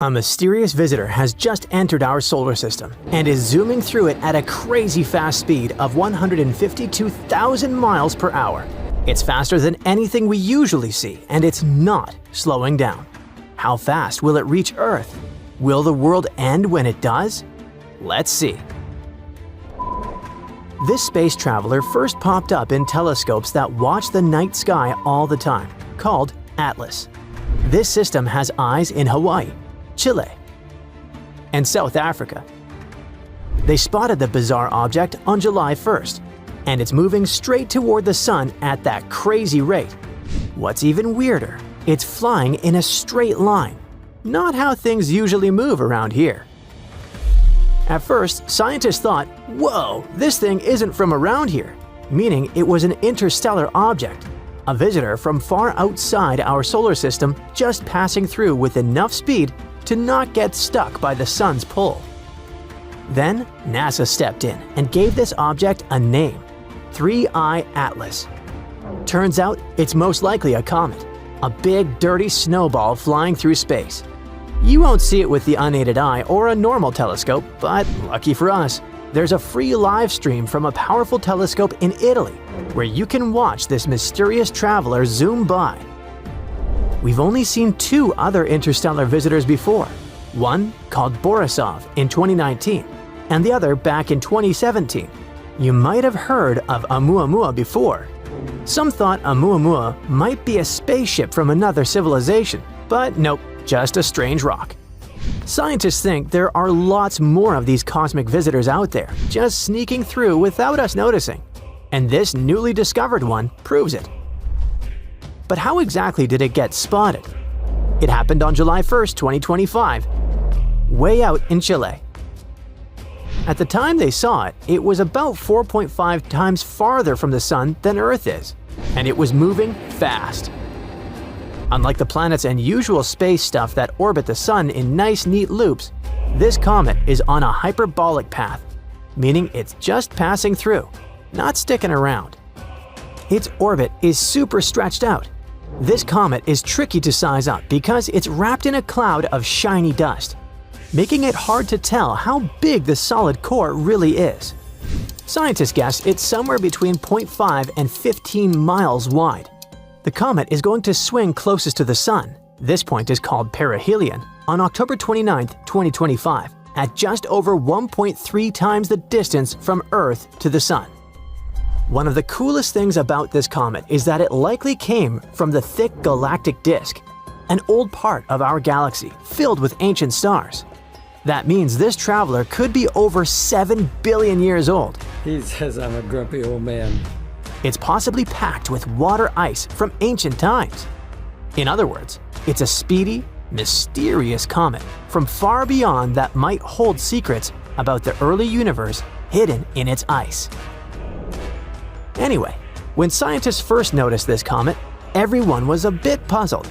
A mysterious visitor has just entered our solar system and is zooming through it at a crazy fast speed of 152,000 miles per hour. It's faster than anything we usually see, and it's not slowing down. How fast will it reach Earth? Will the world end when it does? Let's see. This space traveler first popped up in telescopes that watch the night sky all the time, called Atlas. This system has eyes in Hawaii, Chile, and South Africa. They spotted the bizarre object on July 1st, and it's moving straight toward the sun at that crazy rate. What's even weirder, it's flying in a straight line, not how things usually move around here. At first, scientists thought, whoa, this thing isn't from around here, meaning it was an interstellar object, a visitor from far outside our solar system just passing through with enough speed to not get stuck by the sun's pull. Then, NASA stepped in and gave this object a name, 3I Atlas. Turns out it's most likely a comet, a big dirty snowball flying through space. You won't see it with the unaided eye or a normal telescope, but lucky for us, there's a free live stream from a powerful telescope in Italy where you can watch this mysterious traveler zoom by. We've only seen two other interstellar visitors before, one called Borisov in 2019 and the other back in 2017. You might have heard of Oumuamua before. Some thought Oumuamua might be a spaceship from another civilization, but nope, just a strange rock. Scientists think there are lots more of these cosmic visitors out there, just sneaking through without us noticing. And this newly discovered one proves it. But how exactly did it get spotted? It happened on July 1st, 2025, way out in Chile. At the time they saw it, it was about 4.5 times farther from the sun than Earth is, and it was moving fast. Unlike the planet's unusual space stuff that orbit the sun in nice, neat loops, this comet is on a hyperbolic path, meaning it's just passing through, not sticking around. Its orbit is super stretched out. This comet is tricky to size up because it's wrapped in a cloud of shiny dust, making it hard to tell how big the solid core really is. Scientists guess it's somewhere between 0.5 and 15 miles wide. The comet is going to swing closest to the sun, this point is called perihelion, on October 29, 2025, at just over 1.3 times the distance from Earth to the sun. One of the coolest things about this comet is that it likely came from the thick galactic disk, an old part of our galaxy filled with ancient stars. That means this traveler could be over 7 billion years old. He says I'm a grumpy old man. It's possibly packed with water ice from ancient times. In other words, it's a speedy, mysterious comet from far beyond that might hold secrets about the early universe hidden in its ice. Anyway, when scientists first noticed this comet, everyone was a bit puzzled.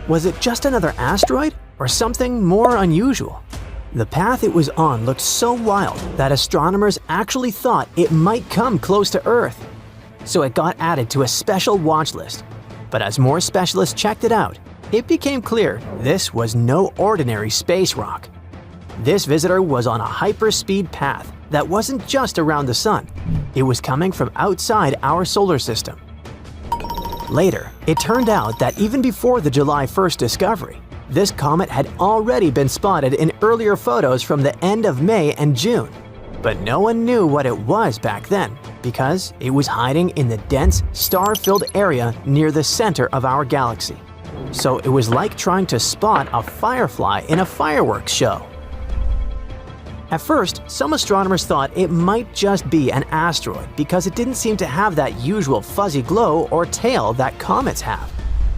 Was it just another asteroid or something more unusual? The path it was on looked so wild that astronomers actually thought it might come close to Earth. So it got added to a special watch list. But as more specialists checked it out, it became clear this was no ordinary space rock. This visitor was on a hyperspeed path that wasn't just around the sun. It was coming from outside our solar system. Later, it turned out that even before the July 1st discovery, this comet had already been spotted in earlier photos from the end of May and June. But no one knew what it was back then because it was hiding in the dense, star-filled area near the center of our galaxy. So it was like trying to spot a firefly in a fireworks show. At first, some astronomers thought it might just be an asteroid because it didn't seem to have that usual fuzzy glow or tail that comets have.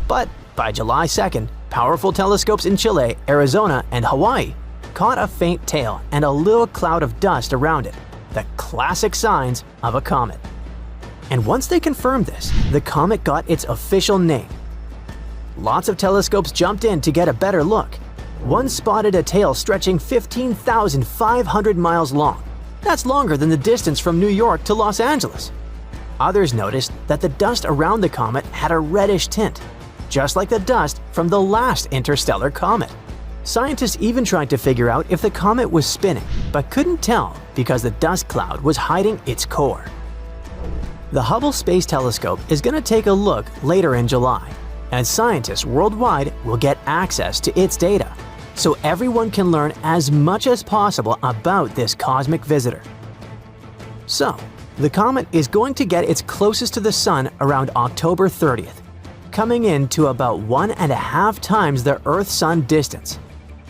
But by July 2nd, powerful telescopes in Chile, Arizona, and Hawaii caught a faint tail and a little cloud of dust around it, the classic signs of a comet. And once they confirmed this, the comet got its official name. Lots of telescopes jumped in to get a better look. One spotted a tail stretching 15,500 miles long. That's longer than the distance from New York to Los Angeles. Others noticed that the dust around the comet had a reddish tint, just like the dust from the last interstellar comet. Scientists even tried to figure out if the comet was spinning, but couldn't tell because the dust cloud was hiding its core. The Hubble Space Telescope is going to take a look later in July, and scientists worldwide will get access to its data, so everyone can learn as much as possible about this cosmic visitor. So, the comet is going to get its closest to the Sun around October 30th, coming in to about 1.5 times the Earth-Sun distance.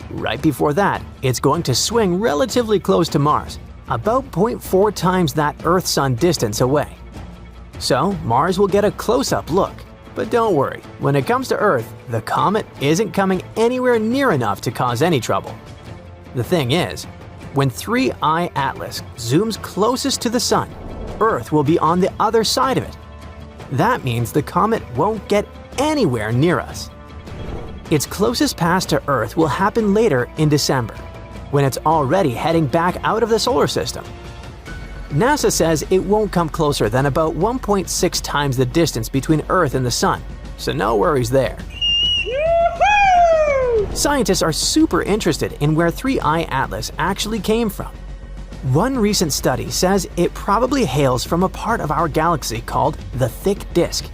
Right before that, it's going to swing relatively close to Mars, about 0.4 times that Earth-Sun distance away. So, Mars will get a close-up look. But don't worry, when it comes to Earth, the comet isn't coming anywhere near enough to cause any trouble. The thing is, when 3I Atlas zooms closest to the Sun, Earth will be on the other side of it. That means the comet won't get anywhere near us. Its closest pass to Earth will happen later in December, when it's already heading back out of the solar system. NASA says it won't come closer than about 1.6 times the distance between Earth and the Sun, so no worries there. Scientists are super interested in where 3I Atlas actually came from. One recent study says it probably hails from a part of our galaxy called the Thick Disk.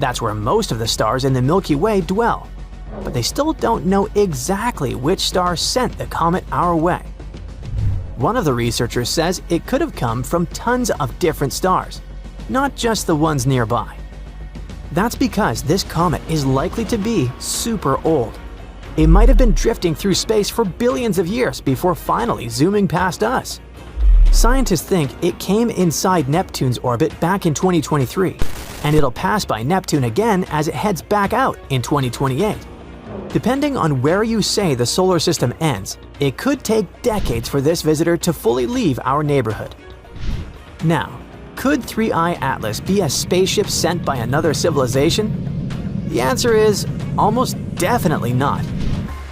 That's where most of the stars in the Milky Way dwell. But they still don't know exactly which star sent the comet our way. One of the researchers says it could have come from tons of different stars, not just the ones nearby. That's because this comet is likely to be super old. It might have been drifting through space for billions of years before finally zooming past us. Scientists think it came inside Neptune's orbit back in 2023, and it'll pass by Neptune again as it heads back out in 2028. Depending on where you say the solar system ends, it could take decades for this visitor to fully leave our neighborhood. Now, could 3I Atlas be a spaceship sent by another civilization? The answer is almost definitely not.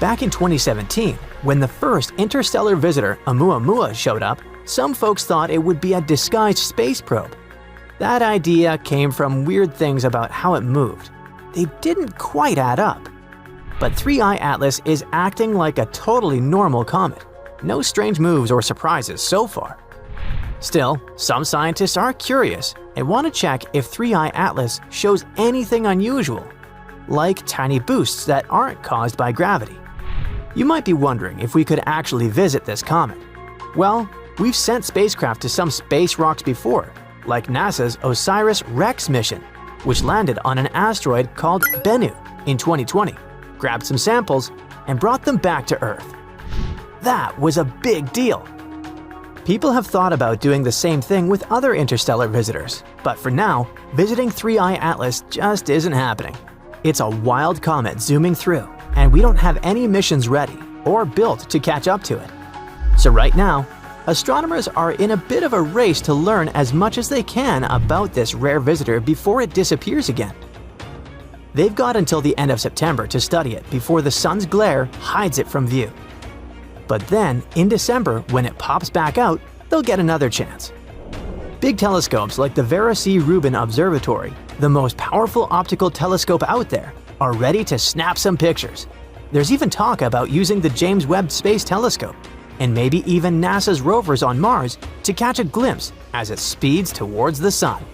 Back in 2017, when the first interstellar visitor Oumuamua showed up, some folks thought it would be a disguised space probe. That idea came from weird things about how it moved. They didn't quite add up. But 3I Atlas is acting like a totally normal comet. No strange moves or surprises so far. Still, some scientists are curious and want to check if 3I Atlas shows anything unusual, like tiny boosts that aren't caused by gravity. You might be wondering if we could actually visit this comet. Well, we've sent spacecraft to some space rocks before, like NASA's OSIRIS-REx mission, which landed on an asteroid called Bennu in 2020. Grabbed some samples, and brought them back to Earth. That was a big deal. People have thought about doing the same thing with other interstellar visitors, but for now, visiting 3I Atlas just isn't happening. It's a wild comet zooming through, and we don't have any missions ready or built to catch up to it. So right now, astronomers are in a bit of a race to learn as much as they can about this rare visitor before it disappears again. They've got until the end of September to study it before the sun's glare hides it from view. But then, in December, when it pops back out, they'll get another chance. Big telescopes like the Vera C. Rubin Observatory, the most powerful optical telescope out there, are ready to snap some pictures. There's even talk about using the James Webb Space Telescope, and maybe even NASA's rovers on Mars to catch a glimpse as it speeds towards the sun.